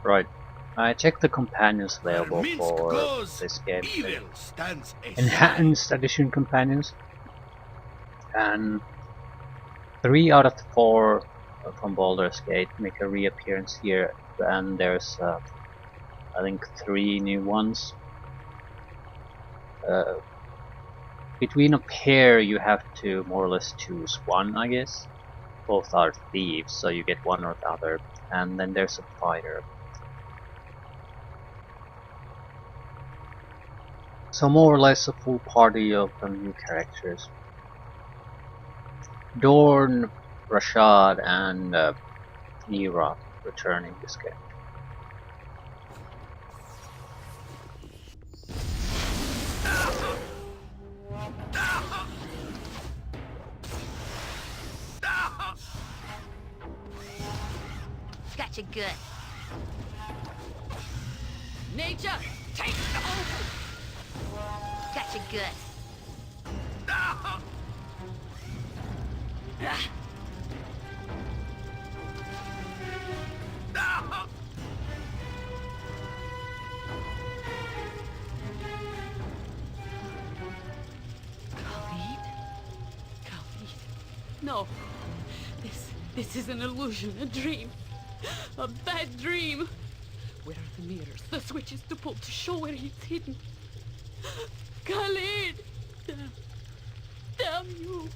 Right. I checked the companions Where available Minsk for goes, this game. evil stands aside. Enhanced edition companions, and 3 out of the 4 from Baldur's Gate make a reappearance here, and there's I think 3 new ones. Uh, Between a pair, you have to more or less choose one, I guess. Both are thieves, so you get one or the other. And then there's a fighter. So more or less a full party of new characters. Dorn, Rashad, and Nira returning this game. Gotcha good. Nature, take over. Gotcha good. Khalid? Khalid? No. This is an illusion, a dream. A bad dream. Where are the mirrors, the switches to pull to show where he's hidden? Khalid! Damn. Damn you.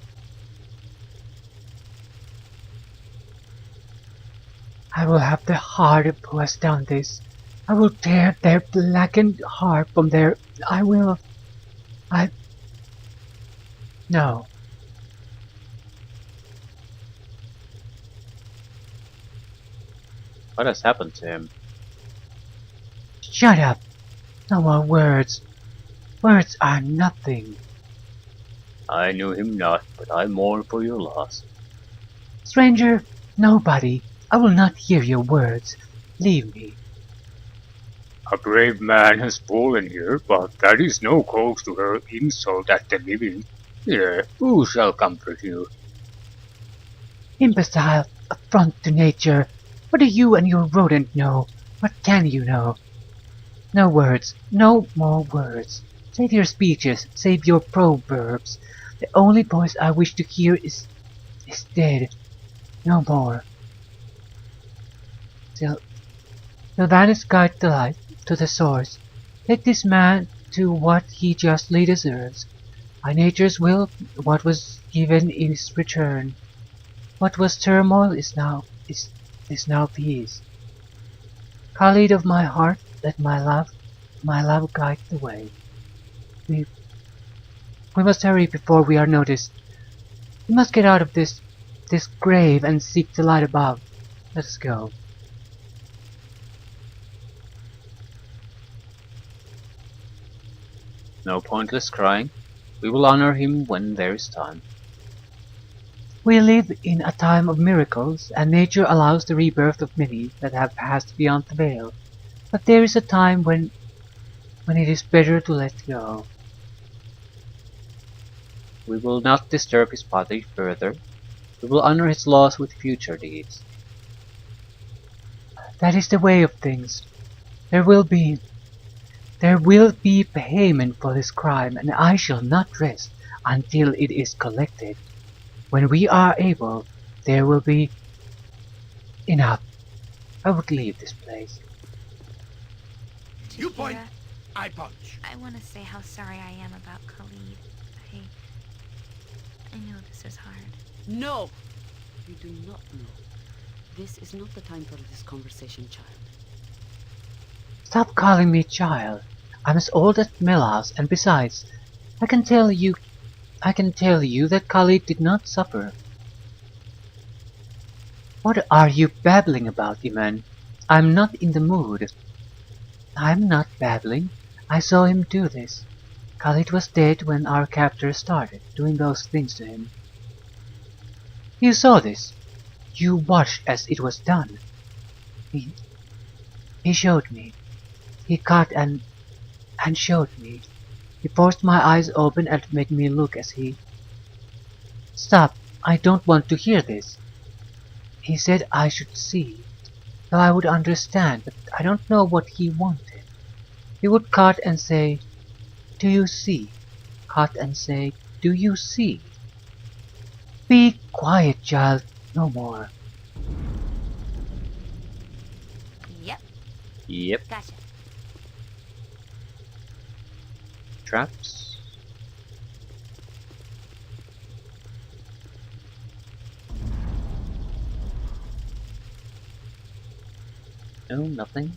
I will have the heart of who has done this. I will tear their blackened heart from their... No. What has happened to him? Shut up! No more words. Words are nothing. I knew him not, but I mourn for your loss. Stranger, nobody. I will not hear your words. Leave me. A brave man has fallen here, but that is no cause to hurl insult at the living. Here, who shall comfort you? Imbecile, affront to nature. What do you and your rodent know? What can you know? No words, no more words. Save your speeches, save your proverbs. The only voice I wish to hear is dead. No more. Till that is guide the light to the source. Take this man to what he justly deserves. By nature's will, what was given is return. What was turmoil is now peace. Khalid of my heart, let my love guide the way. We must hurry before we are noticed. We must get out of this grave and seek the light above. Let us go. No pointless crying. We will honor him when there is time. We live in a time of miracles, and nature allows the rebirth of many that have passed beyond the veil. But there is a time when it is better to let go. We will not disturb his body further. We will honor his laws with future deeds. That is the way of things. There will be payment for this crime, and I shall not rest until it is collected. When we are able, there will be enough. I would leave this place. You point, Tahira, I punch. I want to say how sorry I am about Khalid. I know this is hard. No! You do not know. This is not the time for this conversation, child. Stop calling me child. I'm as old as Melas, and besides, I can tell you that Khalid did not suffer. What are you babbling about, Iman? I'm not in the mood. I'm not babbling. I saw him do this. Khalid was dead when our captor started doing those things to him. You saw this. You watched as it was done. He showed me. He cut and showed me. He forced my eyes open and made me look as he... Stop! I don't want to hear this. He said I should see. Though I would understand, but I don't know what he wanted. He would cut and say, "Do you see?" Cut and say, "Do you see?" Be quiet, child, no more. Yep, Yep. gotcha. Traps. No, nothing.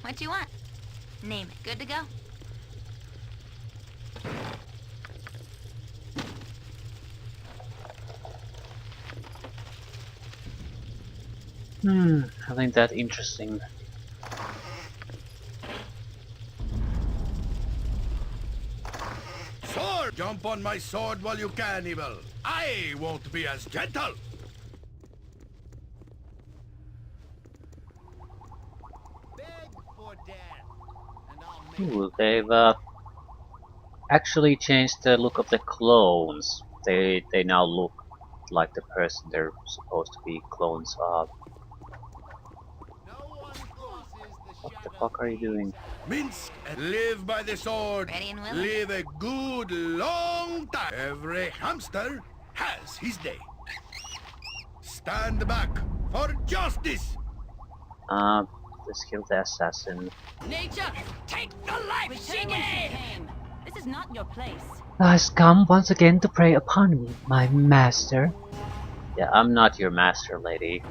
What you want? Name it. Good to go? Nothing that interesting. Sword! Jump on my sword while you can, evil. I won't be as gentle. Beg for death, and I'll make Ooh, they've actually changed the look of the clones. They now look like the person they're supposed to be clones of. no one crosses the What the shadow fuck are you doing? Minsk and live by the sword. Ready and willing. Live a good long time. Every hamster has his day. Stand back for justice. Let's kill the assassin. Nature, take the life she gave! This is not your place. Thou hast come once again to prey upon me, my master. Yeah, I'm not your master, lady.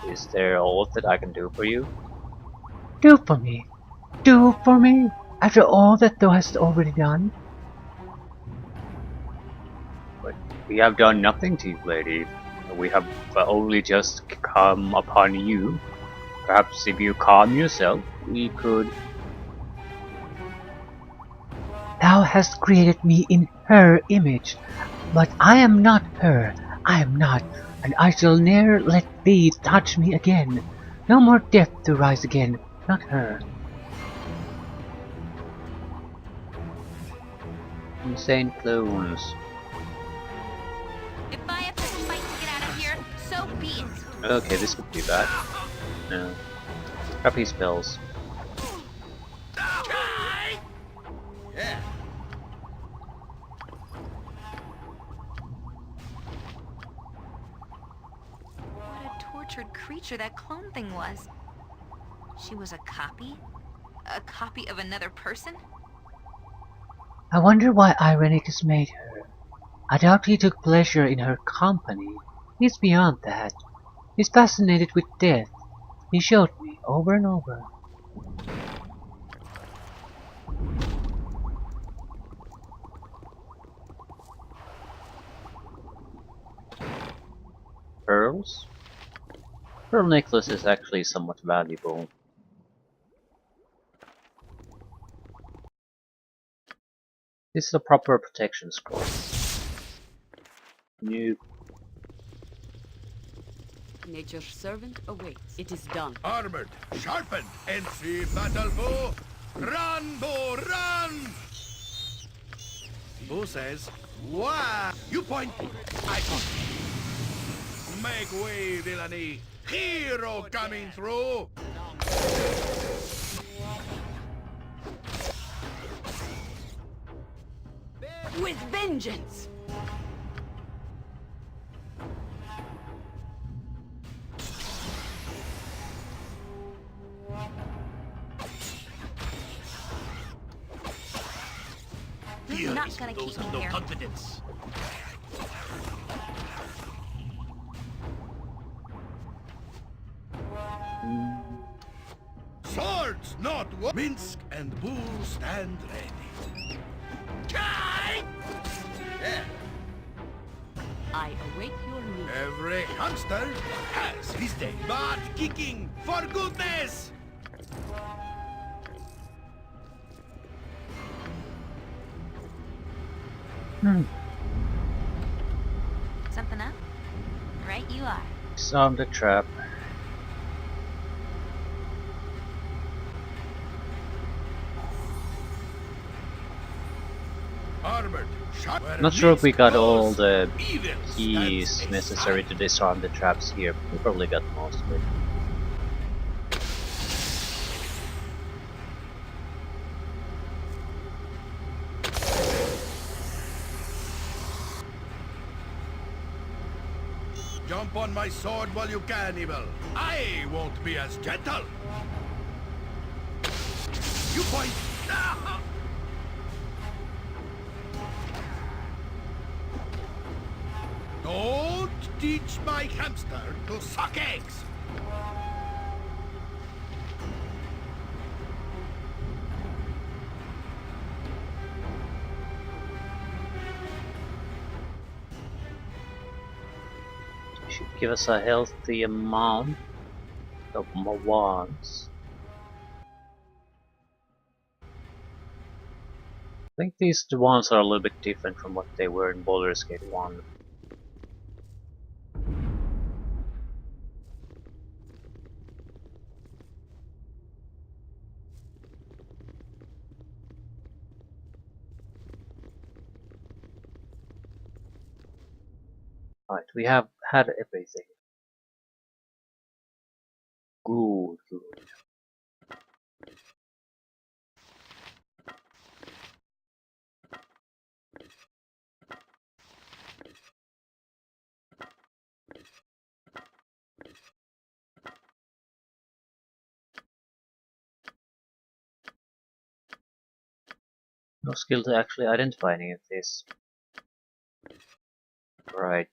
Is there all that I can do for you? Do for me. Do for me. After all that thou hast already done. But we have done nothing to you, lady. We have only just come upon you. Perhaps if you calm yourself, we could... Thou hast created me in her image. But I am not her. I am not. And I shall ne'er let thee touch me again. No more death to rise again. Not her. Insane clones. If I have to fight to get out of here, so be it. Okay, this could be bad. No. Crappy spells. Yeah. What a tortured creature that clone thing was. She was a copy? A copy of another person? I wonder why Irenicus made her. I doubt he took pleasure in her company. He's beyond that. He's fascinated with death. He showed me over and over. Pearls? Pearl necklace is actually somewhat valuable. This is a proper protection scroll. New. Nature's servant awaits. It is done. Armored, sharpened, and see battle bow. Run, bow, run! Bow says, why? You point, I point. Make way, villainy. Hero coming through. With vengeance! You're not gonna keep me here. Confidence. Swords, not war. Minsk and Bull stand ready. Kai! Yeah. I await your need. Every hamster has his day. But kicking, for goodness! Something up? Right you are. Disarm the trap. starboard. Where Not sure if we Minsk got all goes, the evil keys stands necessary aside. to disarm the traps here. We probably got most of it. Jump on my sword while you can, evil. I won't be as gentle. You point. Ah! Don't teach my hamster to suck eggs. Should give us a healthy amount of more wands. I think these wands are a little bit different from what they were in Baldur's Gate 1. Right, we have had everything. Good, good. No skill to actually identify any of this. Right.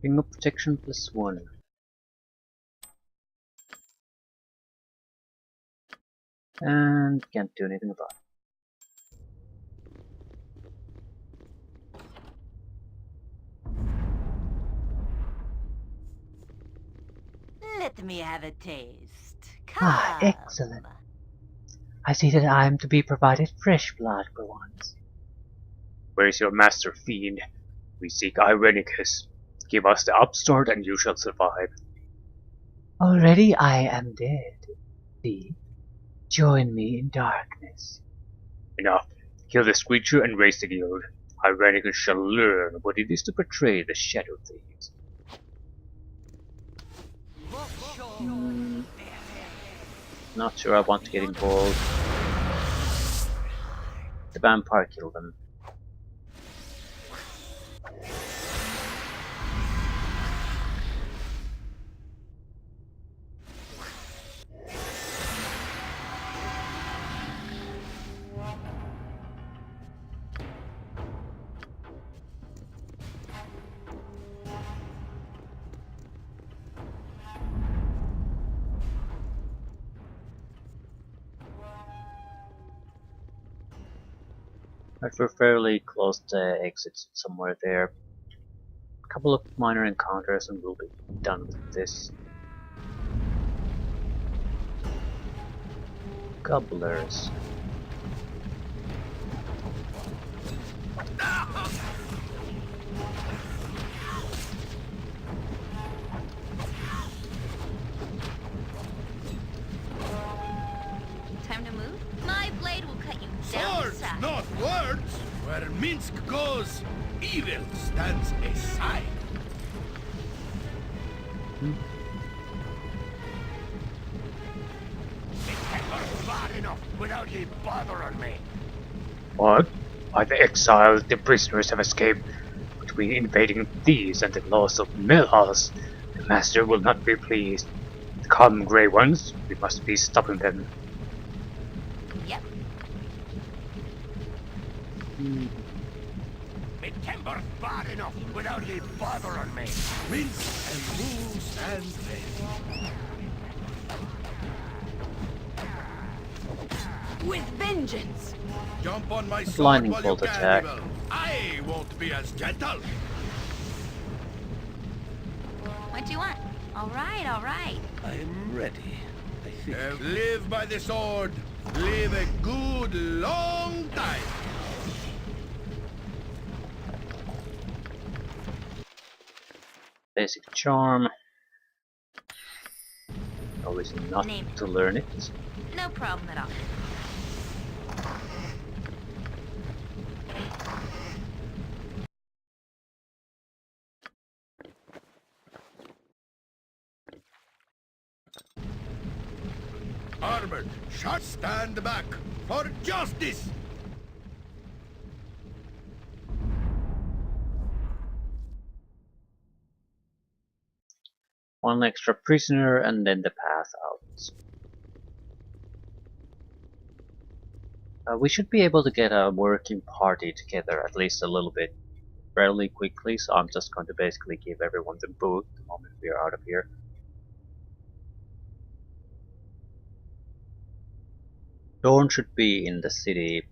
Ring of protection +1. And can't do anything about it. Let me have a taste. Ah, Come. excellent. I see that I am to be provided fresh blood for once. Where is your master, fiend? We seek Irenicus. Give us the upstart and you shall survive. Already I am dead. See, join me in darkness. Enough. Kill this creature and raise the guild. Irenicus shall learn what it is to betray the Shadow Thieves. Not sure I want to get involved. The vampire killed them. But we're fairly close to the exits somewhere there. A couple of minor encounters and we'll be done with this. Gobblers. Time to move? My blade will cut you down to Swords, size. not words. Where Minsk goes, evil stands aside. It's never far enough without ye bothering me. What? By the exiles, the prisoners have escaped. Between invading thieves and the loss of Millhouse, the master will not be pleased. Come, Grey Ones, we must be stopping them. Yep. Me timber far enough without ye bothering me. Minsk and move stand ready. With vengeance! Jump on my sword lightning while you bolt can, attack. evil. I won't be as gentle. What do you want? All right, all right. I'm ready, I think. Live by the sword. Live a good long time. Basic charm. No reason not Name it. to learn it. No problem at all. Armored, shot, stand back for justice. One extra prisoner and then the path out. We should be able to get a working party together at least a little bit fairly quickly, so I'm just going to basically give everyone the boot the moment we are out of here. Dawn should be in the city.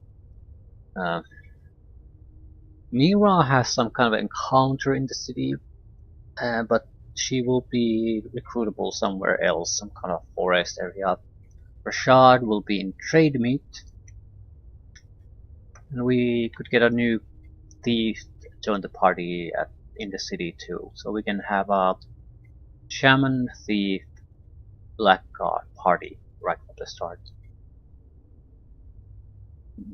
Mira has some kind of encounter in the city, but she will be recruitable somewhere else, some kind of forest area. Rashad will be in trade meet, and we could get a new thief to join the party in the city too. So we can have a shaman, thief, blackguard party right from the start.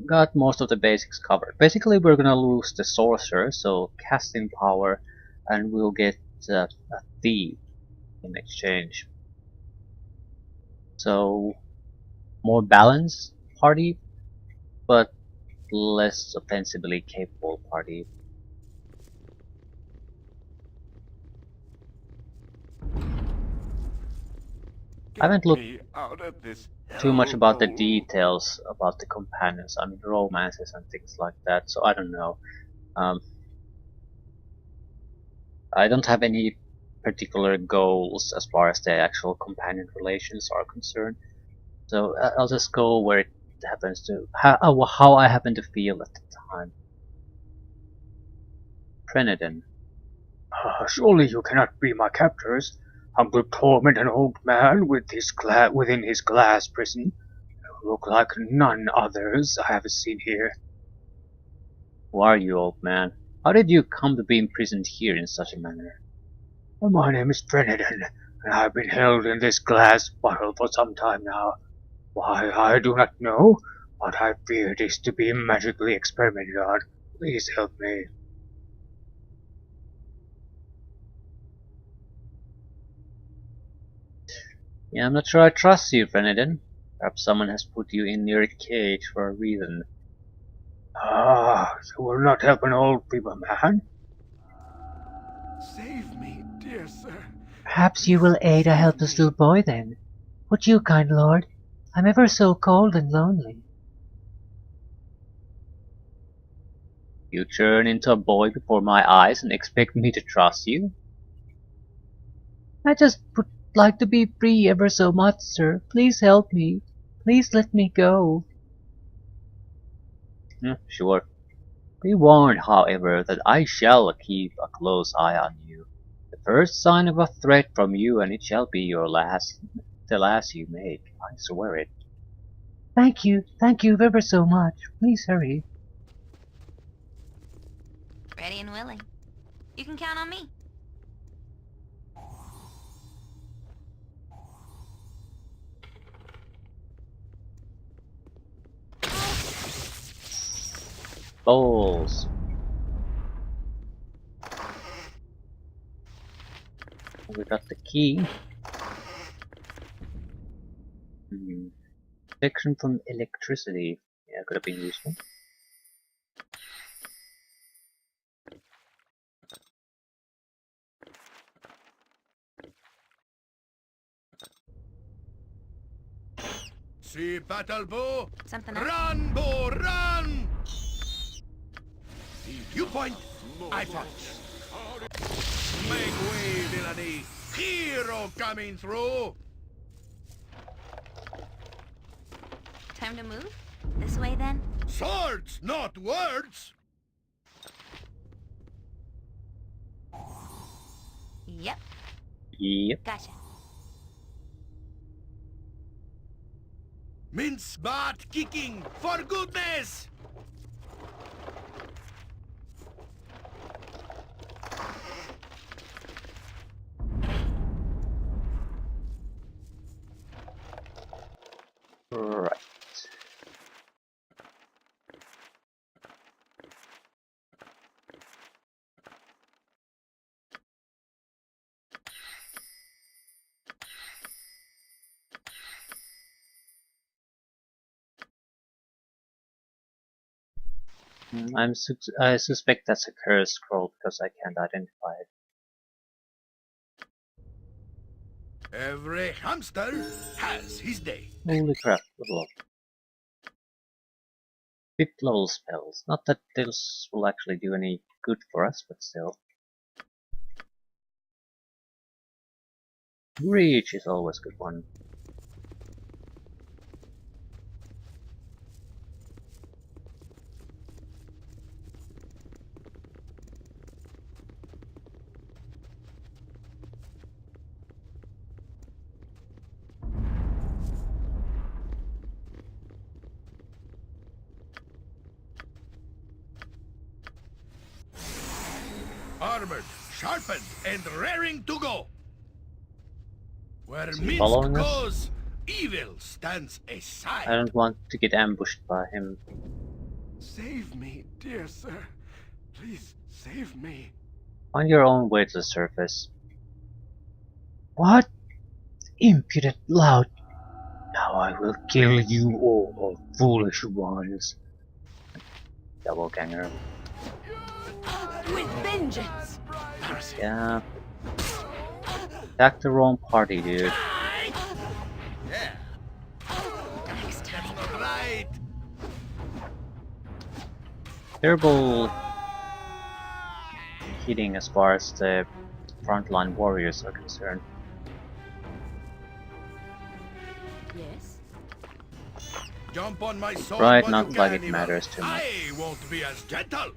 Got most of the basics covered. Basically, we're gonna lose the sorcerer, so casting power, and we'll get a thief in exchange. So more balanced party, but less offensively capable party. I haven't looked Out of this too much about the hellhole. details about the companions. I mean, romances and things like that. So I don't know. Um, I don't have any particular goals as far as the actual companion relations are concerned. So I'll just go where it happens to how I happen to feel at the time. Trinidad. Surely you cannot be my captors. I will torment an old man with within his glass prison. You look like none others I have seen here. Who are you, old man? How did you come to be imprisoned here in such a manner? My name is Trinidad, and I have been held in this glass bottle for some time now. Why, I do not know, but I fear it is to be magically experimented on. Please help me. Yeah, I'm not sure I trust you, Trinidad. Perhaps someone has put you in your cage for a reason. Ah, you will not help an old feeble man? Save me, dear sir. Perhaps you Please will aid a save helpless me. little boy then. Would you, kind lord? I'm ever so cold and lonely. You turn into a boy before my eyes and expect me to trust you? I just would like to be free ever so much, sir. Please help me. Please let me go. Sure. Be warned, however, that I shall keep a close eye on you. The first sign of a threat from you, and it shall be the last you make. I swear it. Thank you ever so much. Please hurry. Ready and willing. You can count on me. Balls. We got the key. Protection from electricity. Yeah, could have been useful. See battle bow. Something else? Run, bow, run! You point, I punch. Make way, villainy. Hero coming through. Time to move? This way then? Swords, not words. Yep. Yep. Gotcha. Mince butt kicking, for goodness! Right. I suspect that's a cursed scroll because I can't identify it. Every hamster has his day. Holy crap, level up. 5th level spells. Not that those will actually do any good for us, but still. Reach is always a good one. Armored, sharpened, and raring to go. Where Is he Minsk following us? goes, evil stands aside. I don't want to get ambushed by him. Save me, dear sir. Please save me. Find your own way to the surface. What? Impudent lout! Now I will kill you all, foolish ones. Double ganger. With vengeance! Yeah. Attack the wrong party, dude. Yeah, Next time. not right. Terrible hitting as far as the frontline warriors are concerned. Yes? Jump on my sword Right, while not you like can, it evil. matters too much. I won't be as gentle.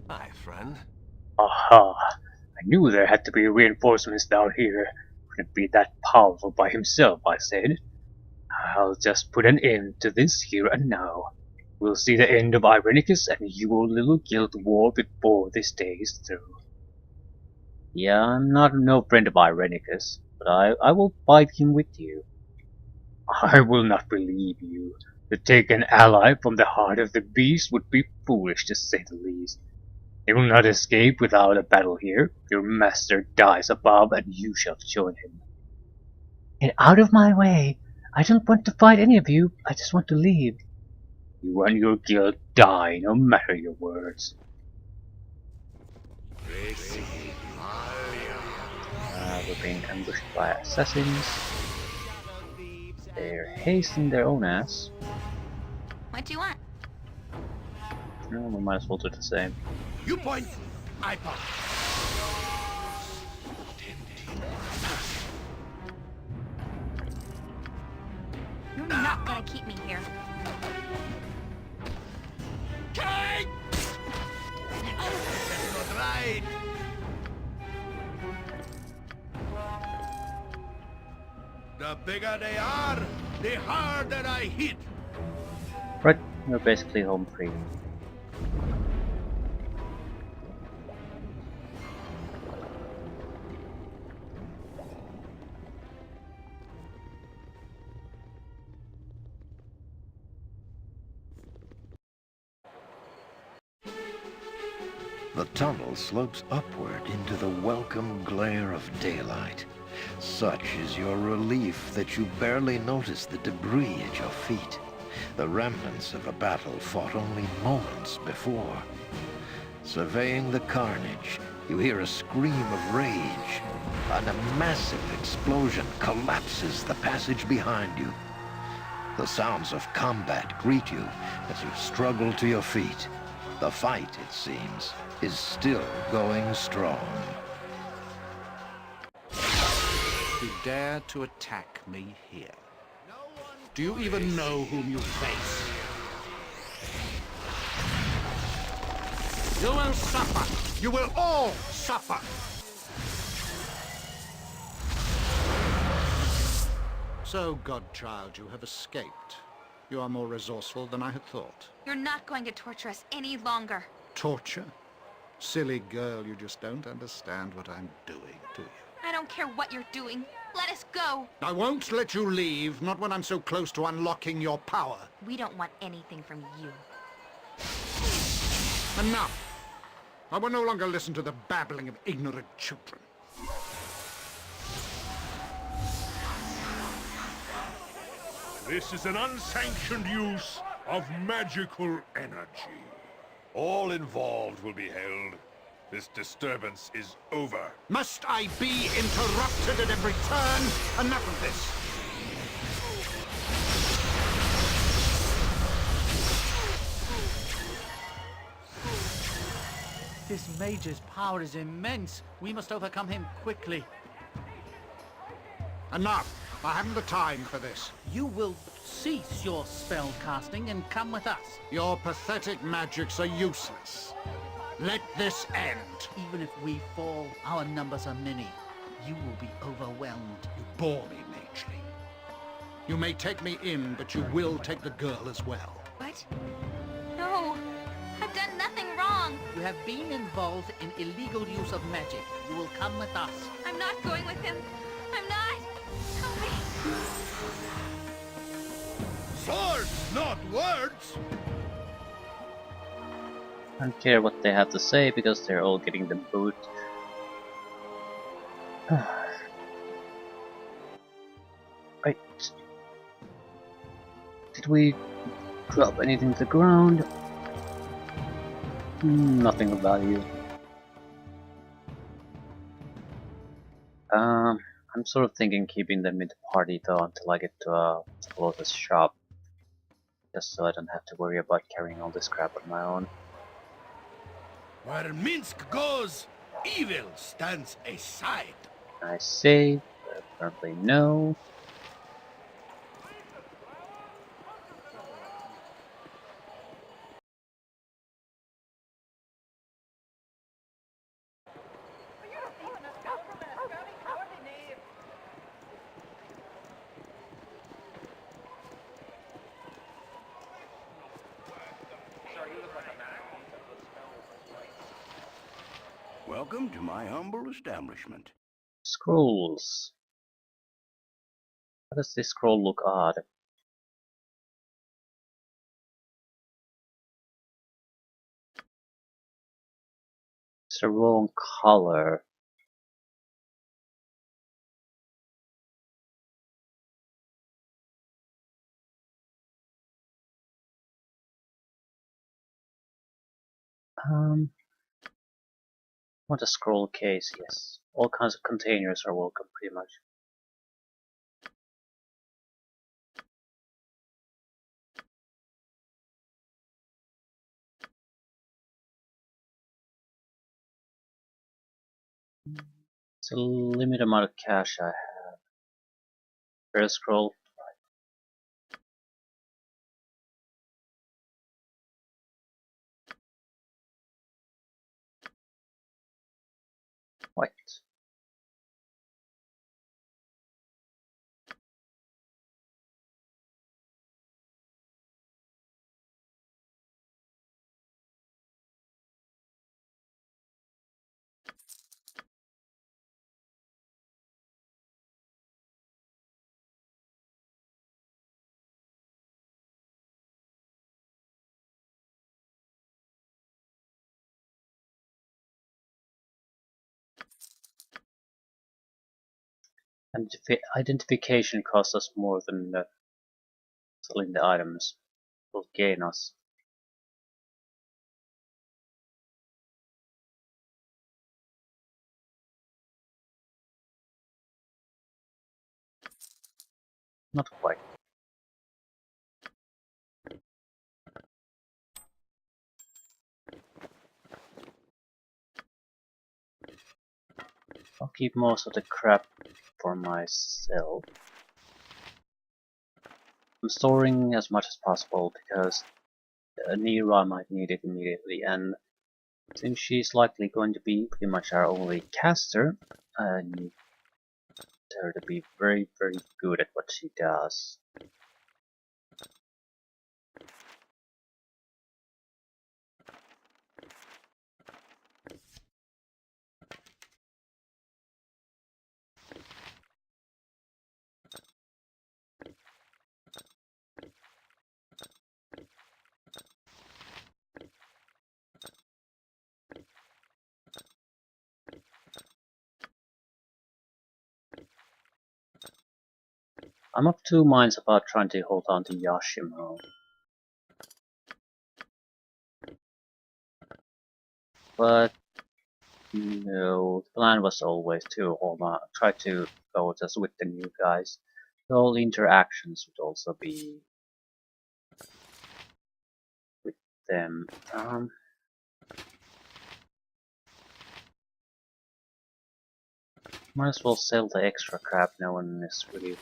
Hi, friend. Aha! I knew there had to be reinforcements down here. Couldn't be that powerful by himself, I said. I'll just put an end to this here and now. We'll see the end of Irenicus and your little guild war before this day is through. Yeah, I'm not no friend of Irenicus, but I will fight him with you. I will not believe you. To take an ally from the heart of the beast would be foolish to say the least. He will not escape without a battle here. Your master dies above, and you shall join him. Get out of my way! I don't want to fight any of you, I just want to leave. You and your guild die, no matter your words. We're being ambushed by assassins. They're hasting their own ass. What do you want? No, we might as well do the same. You point, I pop. You're not gonna keep me here. Kate! That's not right. The bigger they are, the harder I hit. Right, we're basically home free. The tunnel slopes upward into the welcome glare of daylight. Such is your relief that you barely notice the debris at your feet, the remnants of a battle fought only moments before. Surveying the carnage, you hear a scream of rage, and a massive explosion collapses the passage behind you. The sounds of combat greet you as you struggle to your feet. The fight, it seems, is still going strong. You dare to attack me here. No one Do you even know whom you face? You will suffer. You will all suffer. So, godchild, you have escaped. You are more resourceful than I had thought. You're not going to torture us any longer. Torture? Silly girl, you just don't understand what I'm doing, do you? I don't care what you're doing. Let us go. I won't let you leave, not when I'm so close to unlocking your power. We don't want anything from you. Enough! I will no longer listen to the babbling of ignorant children. This is an unsanctioned use of magical energy. All involved will be held. This disturbance is over. Must I be interrupted at every turn? Enough of this! This mage's power is immense. We must overcome him quickly. Enough! I haven't the time for this. You will cease your spell casting and come with us. Your pathetic magics are useless. Let this end. Even if we fall, our numbers are many. You will be overwhelmed. You bore me, Magely. You may take me in, but you will take the girl as well. What? No. I've done nothing wrong. You have been involved in illegal use of magic. You will come with us. I'm not going with him. I'm not. Help me. Swords, not words! I don't care what they have to say because they're all getting the boot. Right. Did we drop anything to the ground? Nothing of value. I'm sort of thinking keeping them in the party though until I get to a closest shop. Just so I don't have to worry about carrying all this crap on my own. Where Minsk goes, evil stands aside. I say, but apparently no. Welcome to my humble establishment. Scrolls. Why does this scroll look odd? It's the wrong color. Want a scroll case? Yes. All kinds of containers are welcome, pretty much. It's a limited amount of cash I have. First scroll. White. Identification costs us more than selling the items will gain us. Not quite. I'll keep most of the crap for myself. I'm storing as much as possible because Nira might need it immediately, and since she's likely going to be pretty much our only caster, I need her to be very, very good at what she does. I'm of two minds about trying to hold on to Yashimo. But no, the plan was always to hold on, try to go just with the new guys. The whole interactions would also be with them. Might as well sell the extra crap no one is really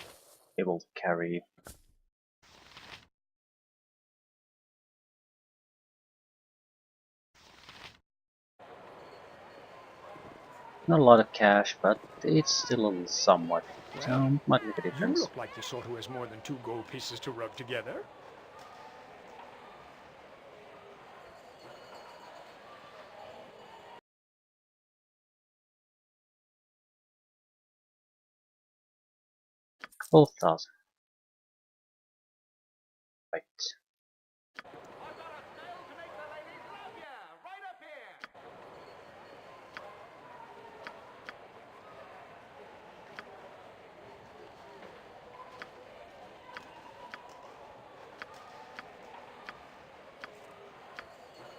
able to carry. Not a lot of cash, but it's still somewhat. So might make a difference. You look like the sort who has more than 2 gold pieces to rub together. Couple of thousand. Right.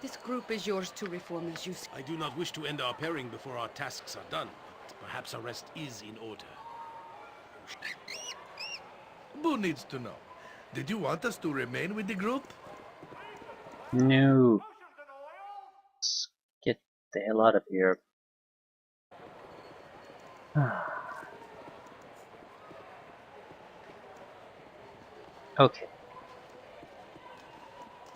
This group is yours to reform as you see. I do not wish to end our pairing before our tasks are done, but perhaps a rest is in order. Boo needs to know. Did you want us to remain with the group? No. Let's get the hell out of here. Okay.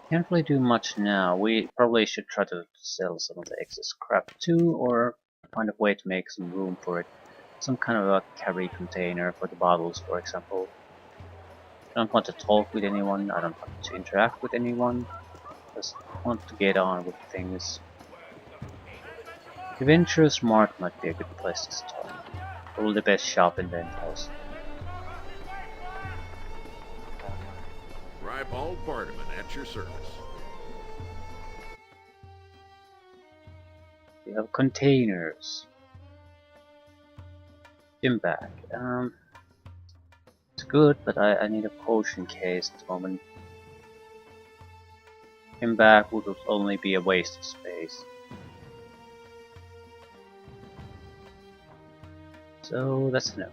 Can't really do much now. We probably should try to sell some of the excess crap too, or find a way to make some room for it. Some kind of a carry container for the bottles, for example. I don't want to talk with anyone, I don't want to interact with anyone. Just want to get on with things. The Venturous Mart might be a good place to start. Probably the best shop in Ventus. Ribald Bardaman at your service. We have containers. Gym bag. It's good, but I need a potion case at the moment. Gym bag would only be a waste of space. So that's a no.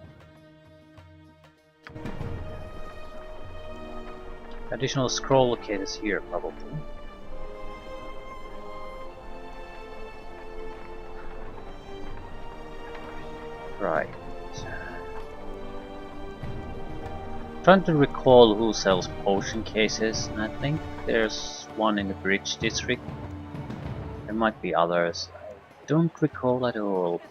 Additional scroll locators here, probably. Right. Trying to recall who sells potion cases, and I think there's one in the Bridge District. There might be others. I don't recall at all.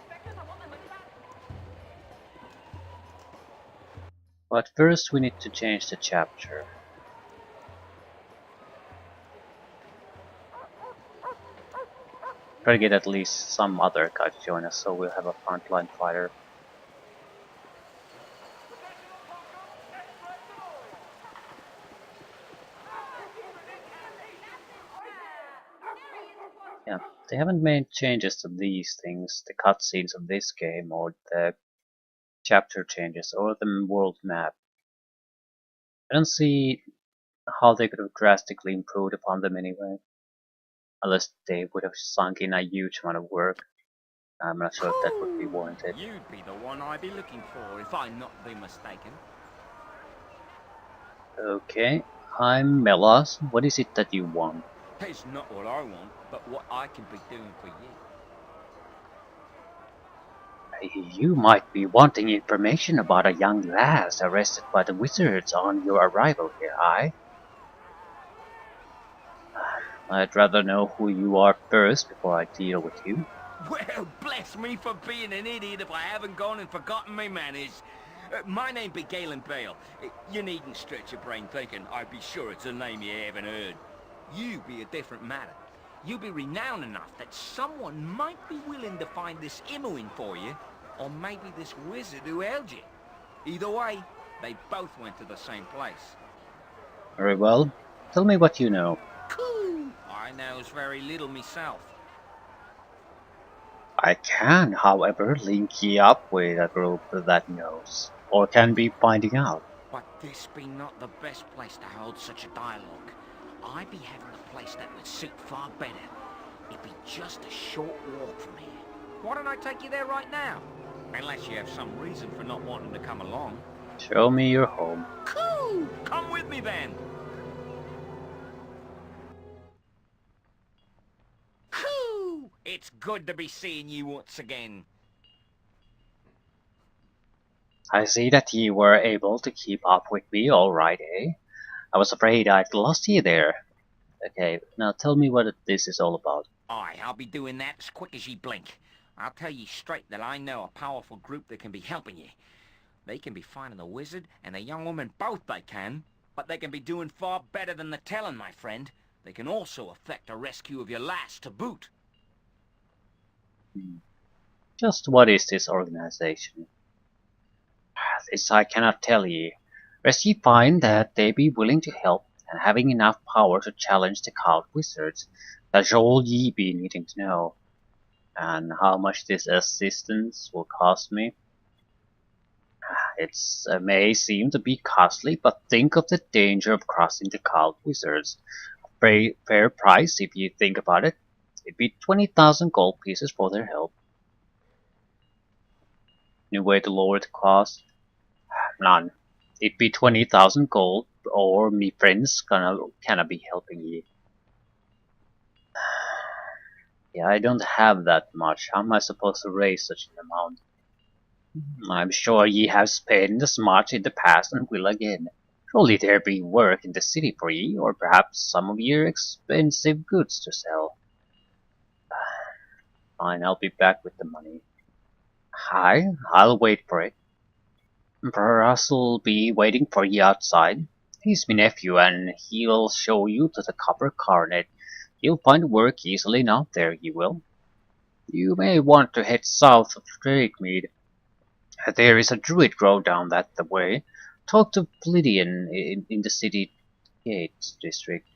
But first we need to change the chapter. Try to get at least some other guy to join us, so we'll have a frontline fighter. Yeah, they haven't made changes to these things, the cutscenes of this game, or the chapter changes, or the world map. I don't see how they could have drastically improved upon them anyway. Unless they would have sunk in a huge amount of work. I'm not sure if that would be warranted. You'd be the one I'd be looking for if I not be mistaken. Okay, I'm Melas. What is it that you want? It's not what I want, but what I can be doing for you. You might be wanting information about a young lass arrested by the wizards on your arrival here, I'd rather know who you are first before I deal with you. Well, bless me for being an idiot if I haven't gone and forgotten my manners. My name be Galen Bale. You needn't stretch your brain thinking I'd be sure it's a name you haven't heard. You be a different matter. You be renowned enough that someone might be willing to find this Imoen for you, or maybe this wizard who held you. Either way, they both went to the same place. Very well. Tell me what you know. Cool. I knows very little myself. I can, however, link ye up with a group that knows, or can be finding out. But this be not the best place to hold such a dialogue. I be having a place that would suit far better. It'd be just a short walk from here. Why don't I take you there right now? Unless you have some reason for not wanting to come along. Show me your home. Cool! Come with me then! Whew! It's good to be seeing you once again. I see that ye were able to keep up with me all right, eh? I was afraid I'd lost ye there. Okay, now tell me what this is all about. Aye, I'll be doing that as quick as ye blink. I'll tell ye straight that I know a powerful group that can be helping ye. They can be finding the wizard and the young woman both they can, but they can be doing far better than the telling, my friend. They can also effect a rescue of your lass to boot. Just what is this organization? This I cannot tell ye. Rest ye find that they be willing to help, and having enough power to challenge the cowed wizards. That's all ye be needing to know. And how much this assistance will cost me? It may seem to be costly, but think of the danger of crossing the cowed wizards. Fair price if you think about it. It'd be 20,000 gold pieces for their help. Any way to lower the cost? None. It'd be 20,000 gold, or me friends cannot be helping ye. Yeah, I don't have that much. How am I supposed to raise such an amount? I'm sure ye have spent as much in the past and will again. Surely there be work in the city for ye, or perhaps some of your expensive goods to sell. Fine, I'll be back with the money. Hi, I'll wait for it. Russ'll be waiting for ye outside. He's me nephew, and he'll show you to the Copper Coronet. You'll find work easily enough there, you will. You may want to head south of Drakemead. There is a druid grove down that the way. Talk to Pleiadian in the city gates district.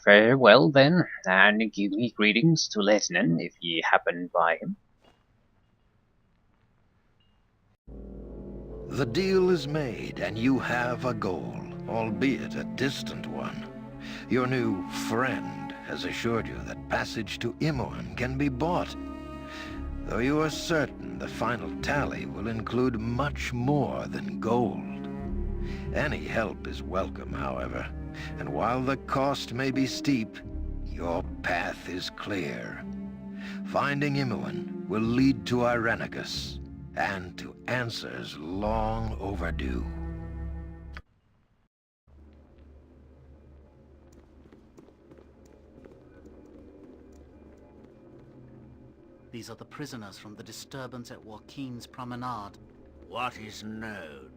Farewell then, and give me greetings to Letnan if ye happen by him. The deal is made, and you have a goal, albeit a distant one. Your new friend has assured you that passage to Imoen can be bought, though you are certain the final tally will include much more than gold. Any help is welcome, however, and while the cost may be steep, your path is clear. Finding Imoen will lead to Irenicus, and to answers long overdue. These are the prisoners from the disturbance at Joaquin's Promenade. What is known?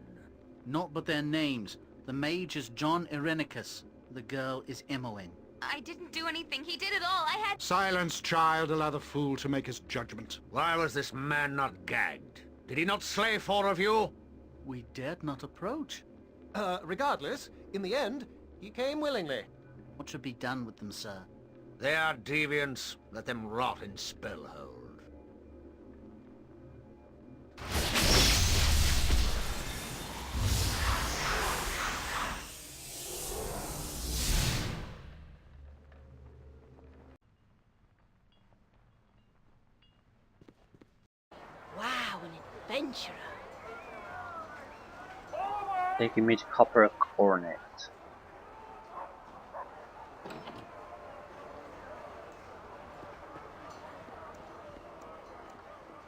Not but their names. The mage is John Irenicus. The girl is Imoen. I didn't do anything. He did it all. I had... Silence, child. Allow the fool to make his judgment. Why was this man not gagged? Did he not slay 4 of you? We dared not approach. Regardless, in the end, he came willingly. What should be done with them, sir? They are deviants. Let them rot in Spellhold. Wow, an adventurer. Taking me to Copper Coronet.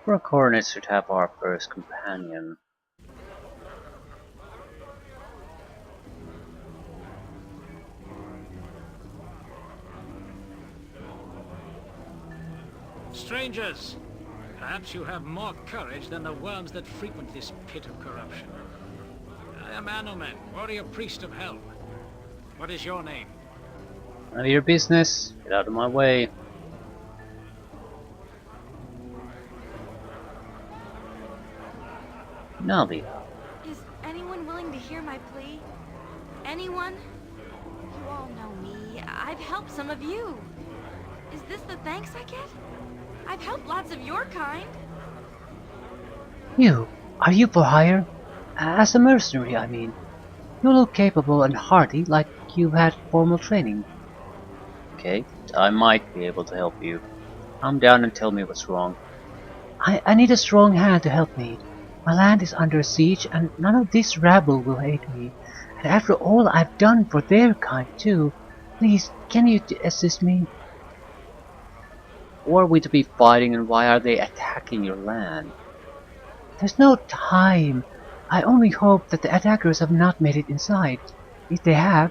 Our coordinates should have our first companion. Strangers, perhaps you have more courage than the worms that frequent this pit of corruption. I am Anomen, warrior priest of hell. What is your name? None of your business. Get out of my way. Navi. Is anyone willing to hear my plea? Anyone? You all know me. I've helped some of you. Is this the thanks I get? I've helped lots of your kind. You? Are you for hire? As a mercenary, I mean. You look capable and hardy, like you've had formal training. Okay, I might be able to help you. Calm down and tell me what's wrong. I need a strong hand to help me. My land is under siege, and none of this rabble will aid me. And after all I've done for their kind, too, please, can you assist me? Who are we to be fighting and why are they attacking your land? There's no time. I only hope that the attackers have not made it inside. If they have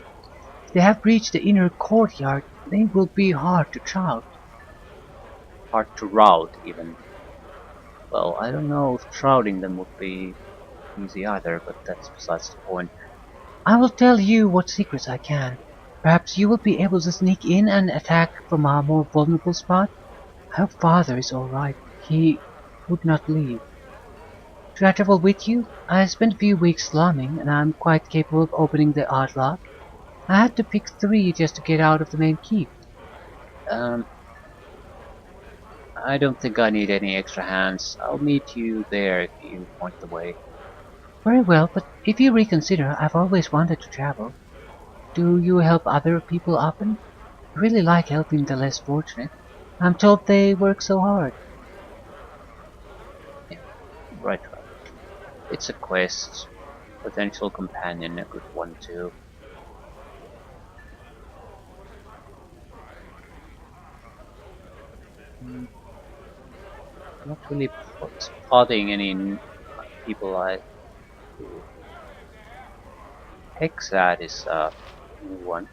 breached the inner courtyard, they will be hard to rout. Hard to rout, even. Well, I don't know if shrouding them would be easy either, but that's besides the point. I will tell you what secrets I can. Perhaps you will be able to sneak in and attack from a more vulnerable spot? I hope father is alright. He would not leave. Should I travel with you? I spent a few weeks slumming, and I'm quite capable of opening the odd lock. I had to pick 3 just to get out of the main keep. I don't think I need any extra hands. I'll meet you there if you point the way. Very well, but if you reconsider, I've always wanted to travel. Do you help other people often? I really like helping the less fortunate. I'm told they work so hard. Yeah, right. It's a quest. Potential companion, a good one too. Not really spotting any people I do. Hexad is a new one.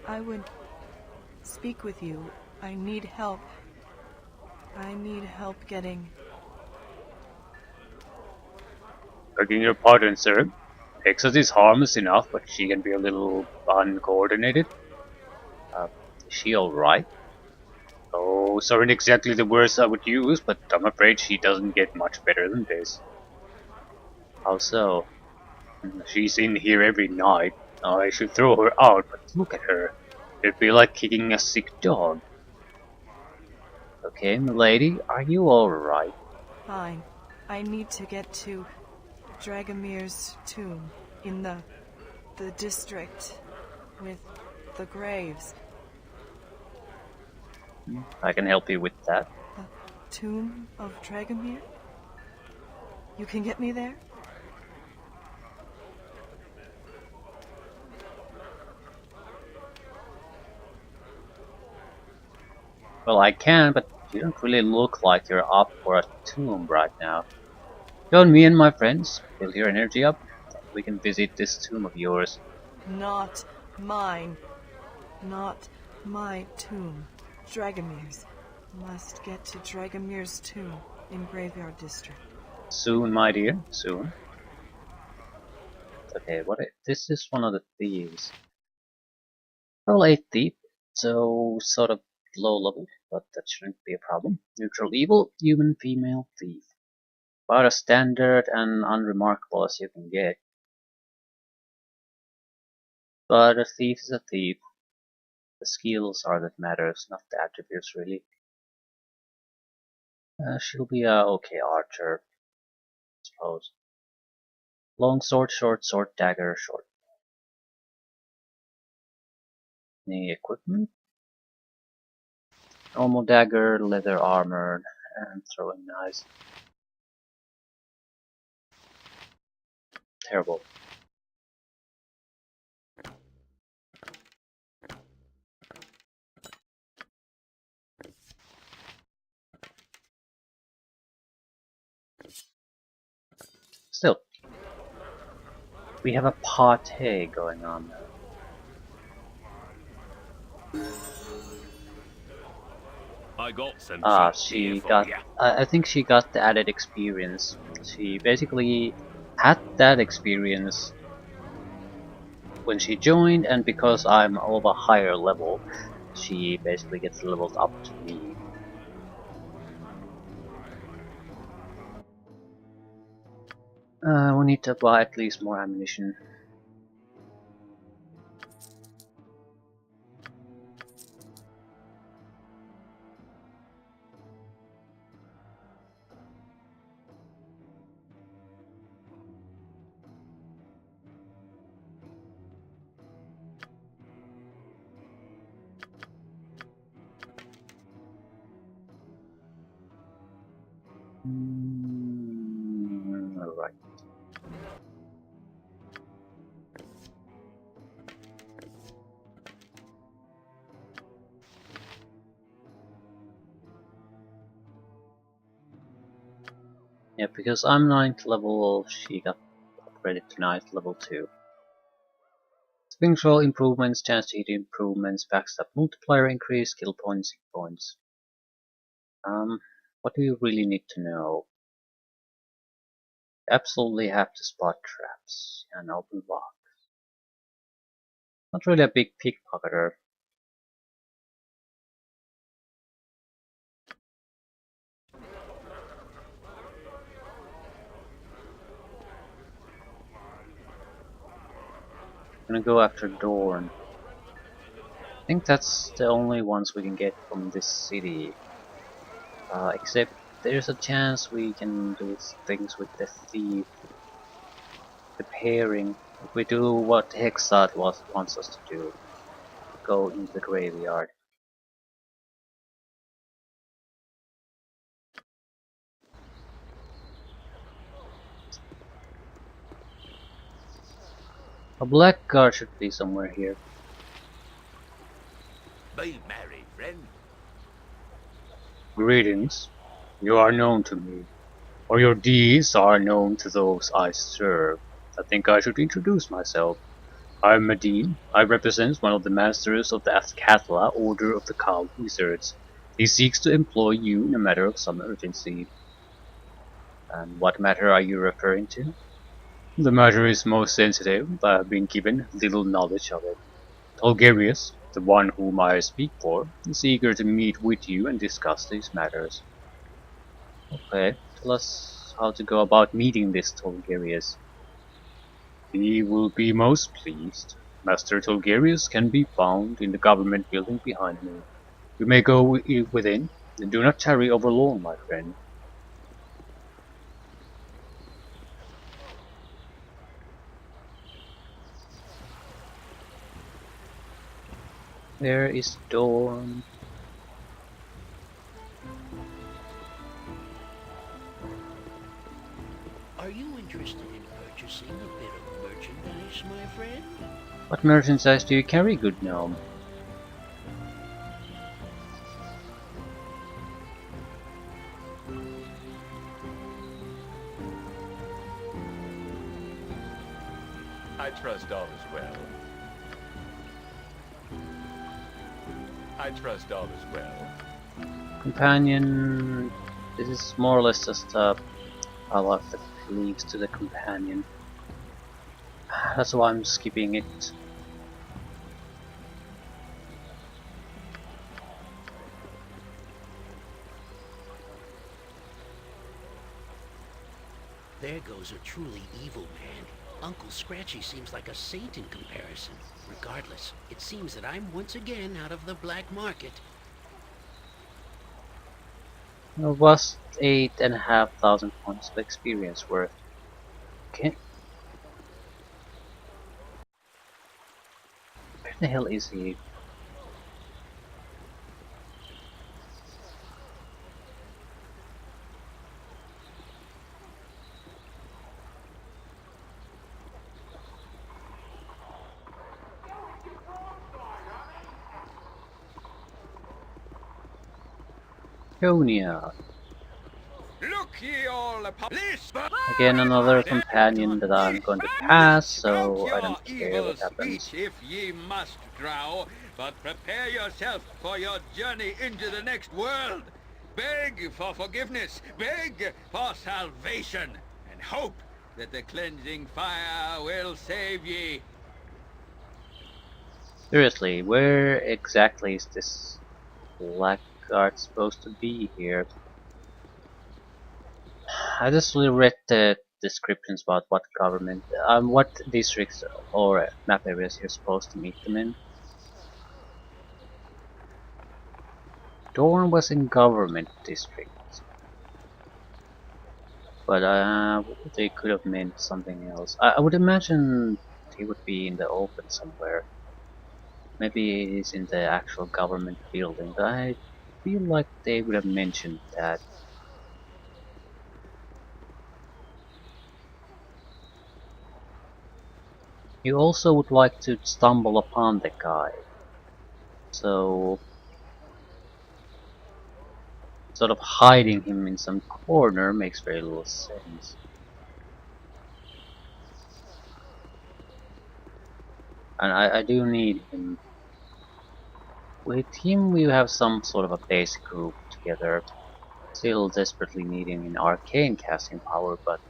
I would speak with you. I need help. I need help getting... Begging your pardon, sir. Hexas is harmless enough, but she can be a little uncoordinated. Is she alright? Oh, sorry, exactly the words I would use, but I'm afraid she doesn't get much better than this. How so? She's in here every night. I should throw her out, but look at her. It'd be like kicking a sick dog. Okay, milady, are you alright? Fine. I need to get to Dragomir's tomb in the district with the graves. I can help you with that. The tomb of Dragomir? You can get me there? Well, I can, but you don't really look like you're up for a tomb right now. Join me and my friends, build your energy up, and we can visit this tomb of yours. Not mine. Not my tomb. Dragomir's. Must get to Dragomir's tomb in Graveyard District. Soon, my dear, soon. Okay, this is one of the thieves. Level 8 thief, so sort of low level, but that shouldn't be a problem. Neutral evil, human female thief. About as standard and unremarkable as you can get. But a thief is a thief. The skills are that matters, not the attributes really. She'll be a okay archer, I suppose. Long sword, short sword, dagger, short. Any equipment? Normal dagger, leather armor, and throwing knives. Terrible. Still, we have a party going on now. I got some Ah, cheap beer she for got. ya. I think she got the added experience. She basically had that experience when she joined, and because I'm of a higher level, she basically gets leveled up to me. We need to buy at least more ammunition. Alright. Yeah, because I'm 9th level, she got upgraded to 9th level too. Swing roll improvements, chance to hit improvements, backstab multiplier increase, skill points, hit points. What do you really need to know? You absolutely have to spot traps and open locks. Not really a big pickpocketer. I'm gonna go after Dorn. I think that's the only ones we can get from this city. Except there's a chance we can do things with the thief. The pairing. If we do what Hexad wants us to do. Go into the graveyard. A black guard should be somewhere here. Be merry, friend. Greetings. You are known to me, or your deeds are known to those I serve. I think I should introduce myself. I'm Medine. I represent one of the masters of the Azkatla Order of the Cowled Wizards. He seeks to employ you in a matter of some urgency. And what matter are you referring to? The matter is most sensitive. I have been given little knowledge of it. Tolgarius, the one whom I speak for, is eager to meet with you and discuss these matters. Okay, tell us how to go about meeting this Tolgarius. He will be most pleased. Master Tolgarius can be found in the government building behind me. You may go within, and do not tarry over long, my friend. There is Dawn. Are you interested in purchasing a bit of merchandise, my friend? What merchandise do you carry, good gnome? I trust all is well. I trust all is well. Companion. This is more or less just a lot that leads to the companion. That's why I'm skipping it. There goes a truly evil man. Uncle Scratchy seems like a saint in comparison. Regardless, it seems that I'm once again out of the black market. It was 8,500 points of experience worth. Okay. Where the hell is he? Konya. Look ye all Again, another companion that I'm going to pass, so I don't care evil what happens. speech if ye must drow, but prepare yourself for your journey into the next world. Beg for forgiveness, beg for salvation, and hope that the cleansing fire will save ye. Seriously, where exactly is this blackguard supposed to be here? I just read the descriptions about what government, what districts or map areas you're supposed to meet them in. Dorn was in government district, but they could have meant something else. I would imagine he would be in the open somewhere. Maybe he's in the actual government building, but I feel like they would have mentioned that. You also would like to stumble upon the guy, so sort of hiding him in some corner makes very little sense. And I do need him. With him we have some sort of a basic group together. Still desperately needing an arcane casting power, but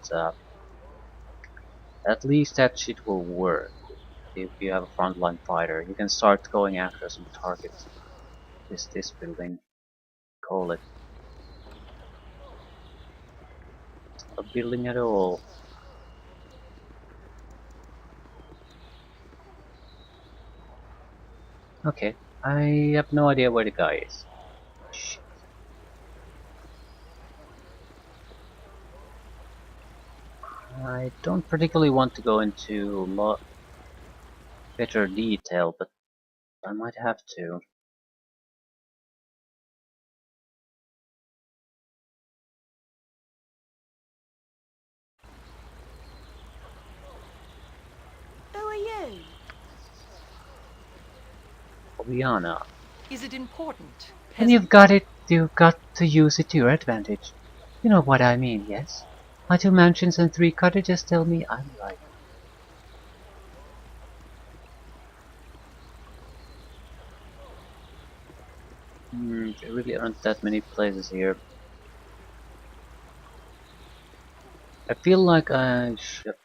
at least that shit will work. If you have a frontline fighter, you can start going after some targets. This building, call it. It's not a building at all. Okay, I have no idea where the guy is. Shit. I don't particularly want to go into better detail, but I might have to. Who are you? Liana. Is it important? When you've got it, you've got to use it to your advantage. You know what I mean, yes? My 2 mansions and 3 cottages tell me I'm right. There really aren't that many places here. I feel like I should...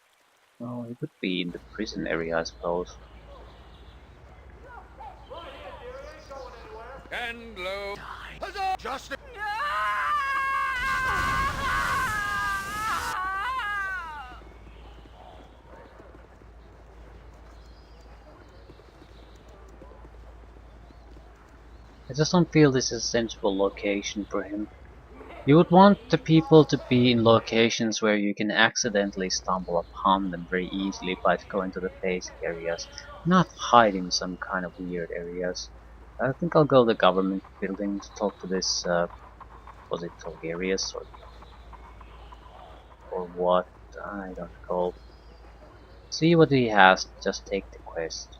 Well, it would be in the prison area, I suppose. And low. Justice! I just don't feel this is a sensible location for him. You would want the people to be in locations where you can accidentally stumble upon them very easily by going to the basic areas, not hide in some kind of weird areas. I think I'll go to the government building to talk to this, was it Tolgarius or what? I don't recall. See what he has, just take the quest.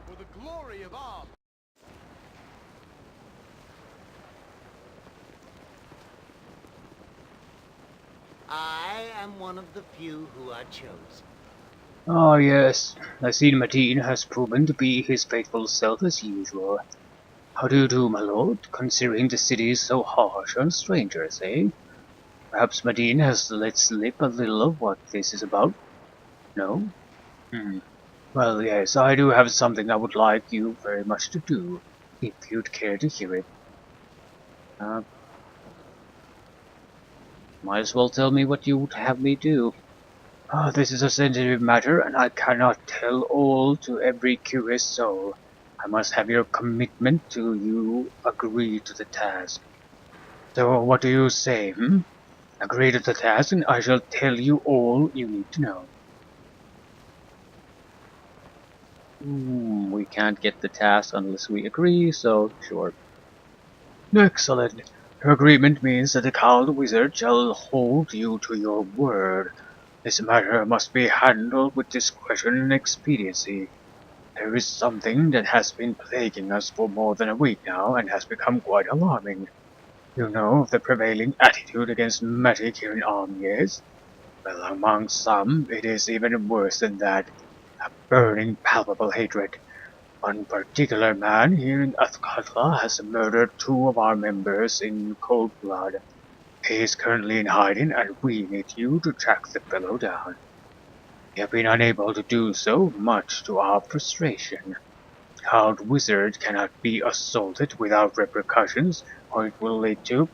For the glory of our... I am one of the few who are chosen. Ah yes, I see Medine has proven to be his faithful self as usual. How do you do, my lord, considering the city is so harsh on strangers, eh? Perhaps Medine has let slip a little of what this is about? No? Well, yes, I do have something I would like you very much to do, if you'd care to hear it. Might as well tell me what you would have me do. This is a sensitive matter, and I cannot tell all to every curious soul. I must have your commitment to you agree to the task. So what do you say, Agree to the task, and I shall tell you all you need to know. We can't get the task unless we agree, so sure. Excellent. Your agreement means that the Cowled Wizard shall hold you to your word. This matter must be handled with discretion and expediency. There is something that has been plaguing us for more than a week now and has become quite alarming. You know of the prevailing attitude against magic here in Armies? Well, among some, it is even worse than that. A burning, palpable hatred. One particular man here in Athkatla has murdered 2 of our members in cold blood. He is currently in hiding, and we need you to track the fellow down. We have been unable to do so, much to our frustration. Count Wizard cannot be assaulted without repercussions, or it will lead to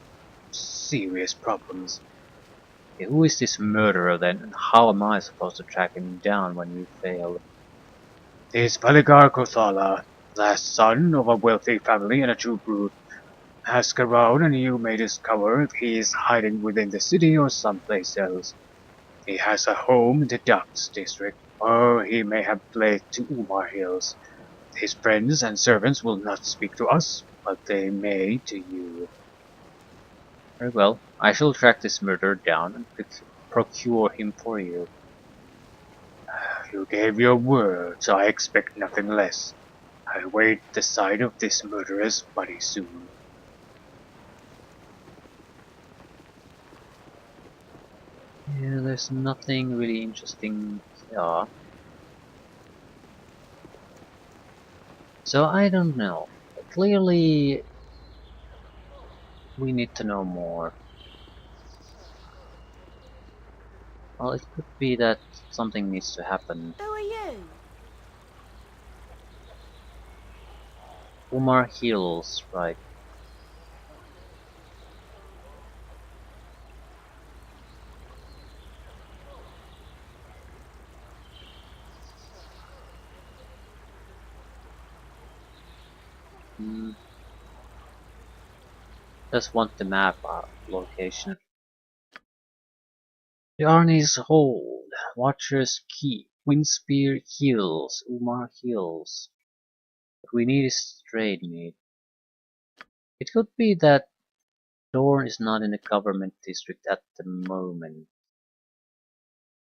serious problems. Who is this murderer then, and how am I supposed to track him down when we failed? This Valigar Kothala, last son of a wealthy family and a true brute. Ask around and you may discover if he is hiding within the city or someplace else. He has a home in the Docks district, or he may have fled to Umar Hills. His friends and servants will not speak to us, but they may to you. Very well, I shall track this murderer down and procure him for you. You gave your word, so I expect nothing less. I await the sight of this murderer's body soon. Yeah, there's nothing really interesting here. So I don't know. Clearly, we need to know more. Well, it could be that something needs to happen. Who are you? Umar Hills, right. Just want the map location. The Arnie's Hold, Watcher's Keep, Windspear Hills, Umar Hills. What we need is trade meat. It could be that Dorn is not in the government district at the moment.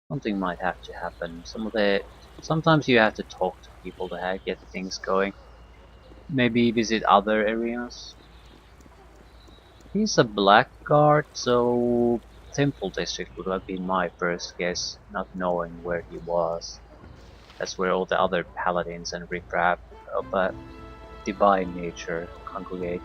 Something might have to happen. Sometimes you have to talk to people to get things going. Maybe visit other areas. He's a blackguard, so Temple District would have been my first guess, not knowing where he was. That's where all the other paladins and riffraff of a divine nature congregate.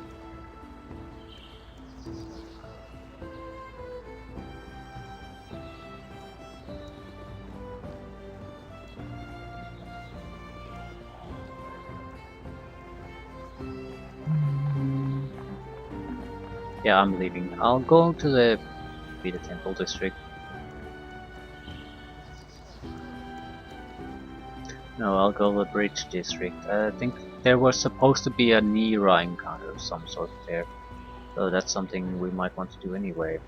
Yeah, I'm leaving. I'll go to the Temple District. No, I'll go to the Bridge District. I think there was supposed to be a Nira encounter of some sort there. So that's something we might want to do anyway.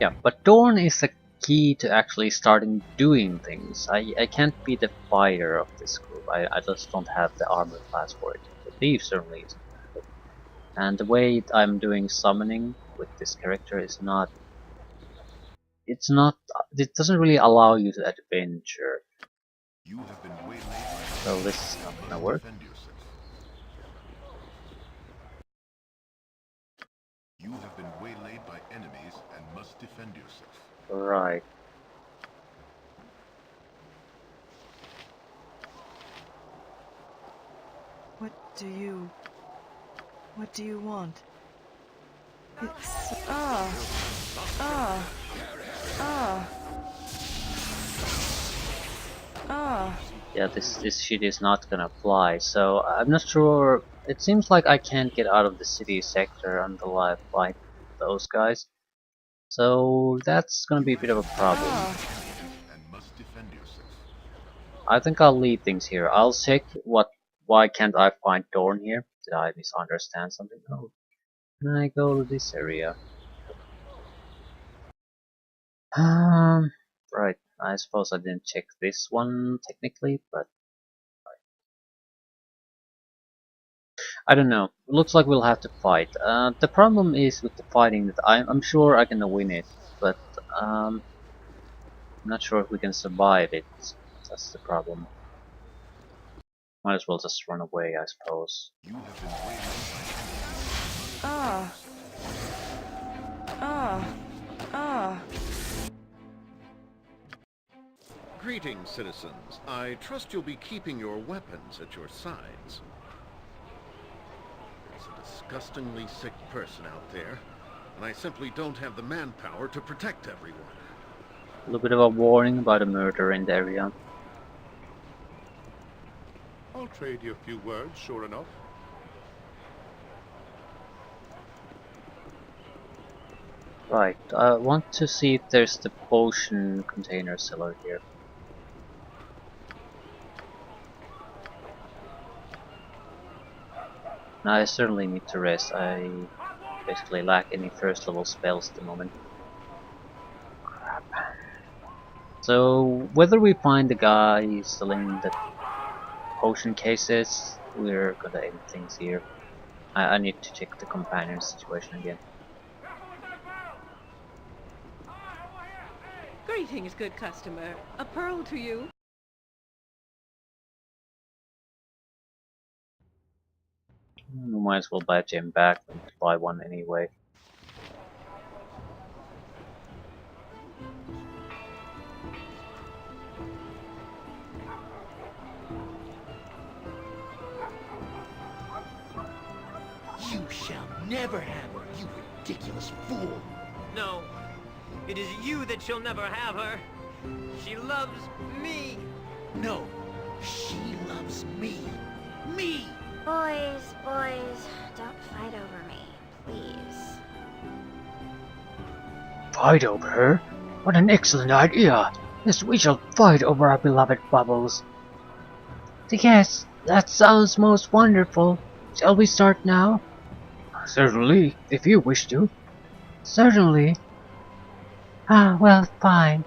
Yeah, but Dorn is the key to actually starting doing things. I can't be the fighter of this group. I just don't have the armor class for it. The thief certainly isn't. And the way I'm doing summoning with this character is not... It doesn't really allow you to adventure. So this is not gonna work. You have been waylaid by enemies and must defend yourself. Right. What do you want? It's... Yeah, this shit is not gonna fly, so I'm not sure. It seems like I can't get out of the city sector until I fight those guys. So that's gonna be a bit of a problem. I think I'll leave things here. I'll check why can't I find Dorn here? Did I misunderstand something? Oh, can I go to this area? Right. I suppose I didn't check this one technically, but I don't know. It looks like we'll have to fight. The problem is with the fighting that I'm sure I can win it, but I'm not sure if we can survive it. That's the problem. Might as well just run away, I suppose. Ah. Ah. Ah. Greetings, citizens. I trust you'll be keeping your weapons at your sides. There's a disgustingly sick person out there, and I simply don't have the manpower to protect everyone. A little bit of a warning about a murder in the area. I'll trade you a few words, sure enough. Right, I want to see if there's the potion container cellar here. Now I certainly need to rest. I basically lack any first level spells at the moment. Crap. So whether we find the guy selling the potion cases, we're gonna end things here. I need to check the companion situation again. Greetings, good customer. A pearl to you. We might as well buy a gem back and buy one anyway. You shall never have her, you ridiculous fool! No, it is you that shall never have her. She loves me. No, she loves me. Me! Boys, don't fight over me, please. Fight over her? What an excellent idea! Yes, we shall fight over our beloved Bubbles. Yes, that sounds most wonderful. Shall we start now? Certainly, if you wish to. Certainly. Ah, well, fine.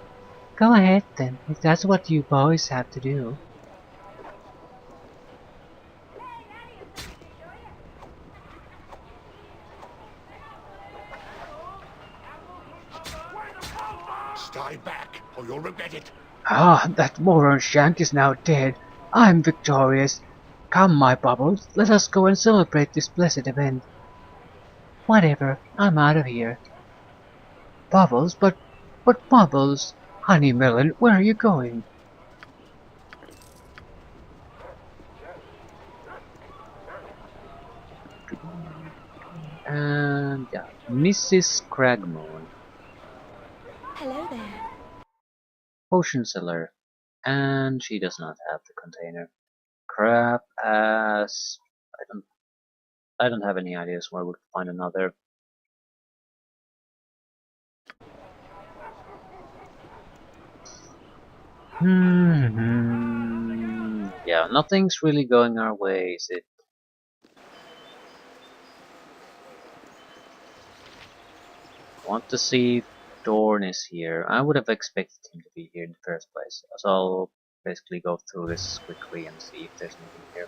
Go ahead then, if that's what you boys have to do. Stay back, or you'll regret it. Ah, that moron Shank is now dead. I'm victorious. Come, my Bubbles, let us go and celebrate this blessed event. Whatever, I'm out of here. Bubbles, but Bubbles, Honey Melon, where are you going? And yeah, Mrs. Cragmore. Hello there. Potion seller. And she does not have the container. Crap ass. I don't have any ideas where we could find another. Yeah, nothing's really going our way, is it? Want to see if Dorn is here. I would have expected him to be here in the first place. So I'll basically go through this quickly and see if there's anything here.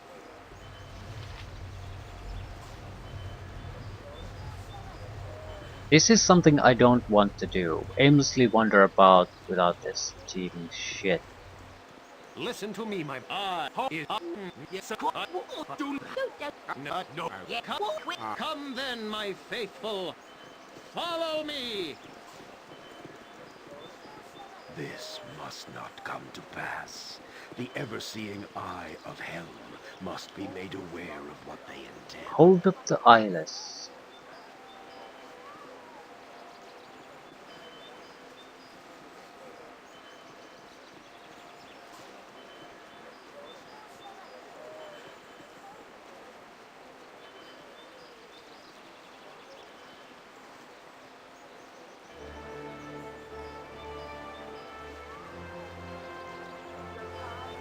This is something I don't want to do. Aimlessly wander about without achieving shit. Listen to me, my Come then, my faithful. Follow me. This must not come to pass. The ever-seeing eye of Helm must be made aware of what they intend. Hold up the eyeless.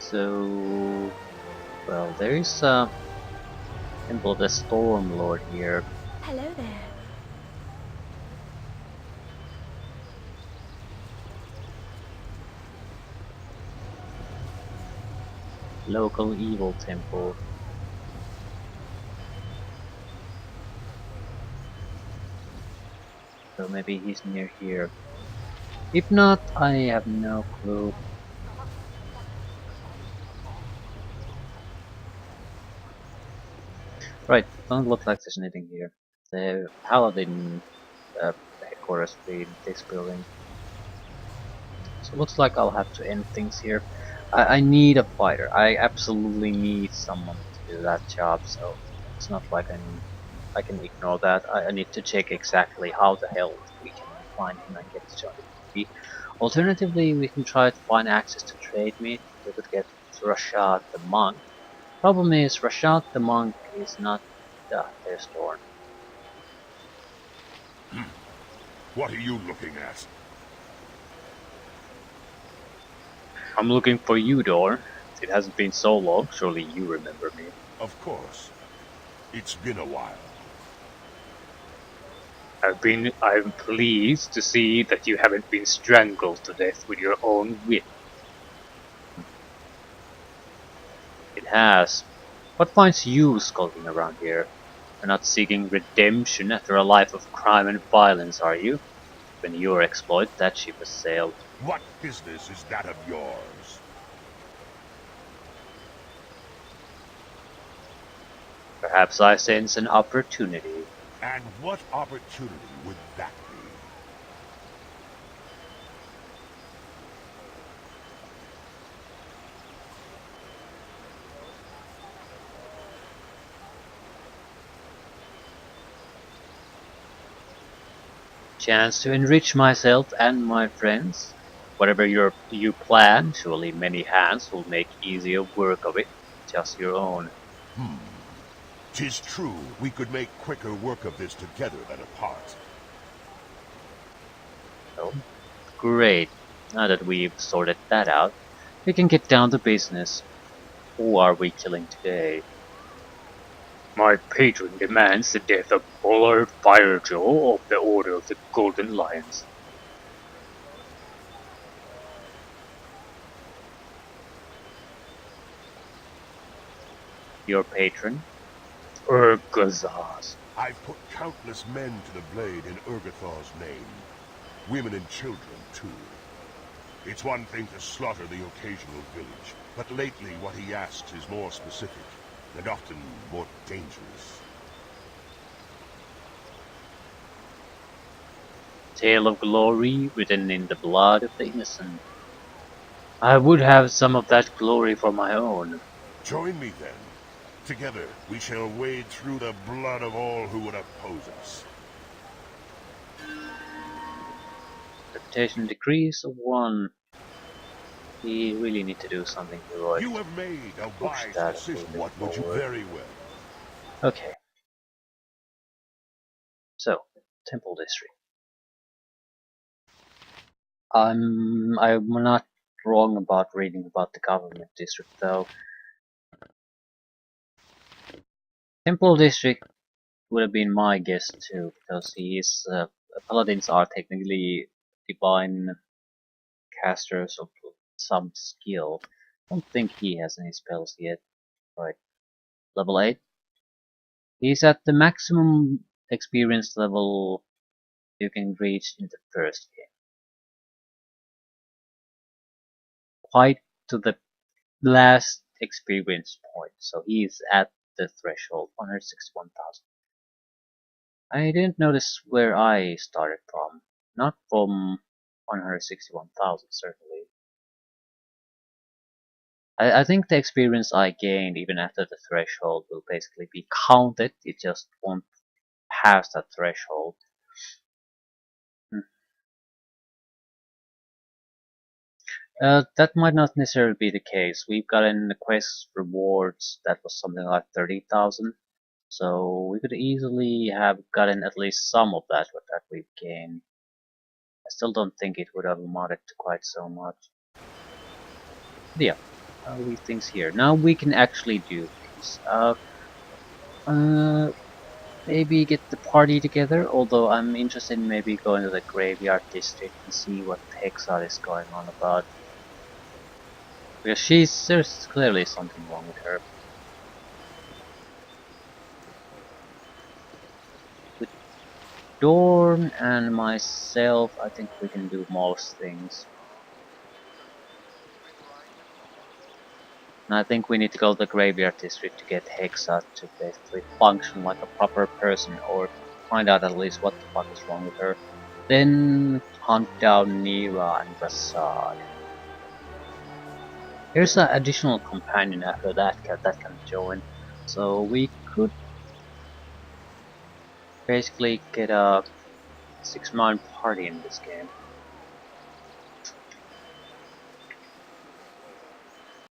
So, well, there is a Temple of the Storm Lord here. Hello there. Local evil temple. So maybe he's near here. If not, I have no clue. Right, don't look like there's anything here. The Paladin headquarters will be in this building. So it looks like I'll have to end things here. I need a fighter. I absolutely need someone to do that job, so it's not like I can ignore that. I need to check exactly how the hell we can find him and get to join the party. Alternatively, we can try to find access to trade meat. We could get Rashad the monk. Problem is, Rashad the monk is not there's Dorn. What are you looking at? I'm looking for you, Dorn. It hasn't been so long, surely you remember me. Of course. It's been a while. I'm pleased to see that you haven't been strangled to death with your own whip. It has. What finds you skulking around here? You're not seeking redemption after a life of crime and violence, are you? When your exploit, that ship has sailed. What business is that of yours? Perhaps I sense an opportunity. And what opportunity would that be? Chance to enrich myself and my friends. Whatever you plan, surely many hands will make easier work of it. Just your own. 'Tis true, we could make quicker work of this together than apart. Oh, great. Now that we've sorted that out, we can get down to business. Who are we killing today? My patron demands the death of Baldur Firejaw of the Order of the Golden Lions. Your patron? Urgazaz. I've put countless men to the blade in Urgathar's name. Women and children, too. It's one thing to slaughter the occasional village, but lately what he asks is more specific, and often more dangerous. Tale of glory written in the blood of the innocent. I would have some of that glory for my own. Join me then. Together we shall wade through the blood of all who would oppose us. Reputation decrease of 1. We really need to do something heroic. You have made a Push wise that decision. a little What bit would you forward. very well? Okay. So, Temple District. I'm not wrong about reading about the government district though. Temple District would have been my guess too, because he is paladins are technically divine casters of some skill. I don't think he has any spells yet. Right, level 8. He's at the maximum experience level you can reach in the first game. Quite to the last experience point, so he's at the threshold, 161,000. I didn't notice where I started from. Not from 161,000, certainly. I think the experience I gained even after the threshold will basically be counted, it just won't pass that threshold. That might not necessarily be the case. We've gotten the quest rewards that was something like 30,000, so we could easily have gotten at least some of that we've gained. I still don't think it would have amounted to quite so much. But yeah, I'll leave things here. Now we can actually do things. Maybe get the party together, although I'm interested in maybe going to the graveyard district and see what Hexar is going on about. Because there's clearly something wrong with her. Dorn and myself, I think we can do most things. And I think we need to go to the graveyard district to get Hexa to basically function like a proper person, or find out at least what the fuck is wrong with her. Then hunt down Nira and Rasad. Here's an additional companion after that can join. So we could basically get a 6-man party in this game.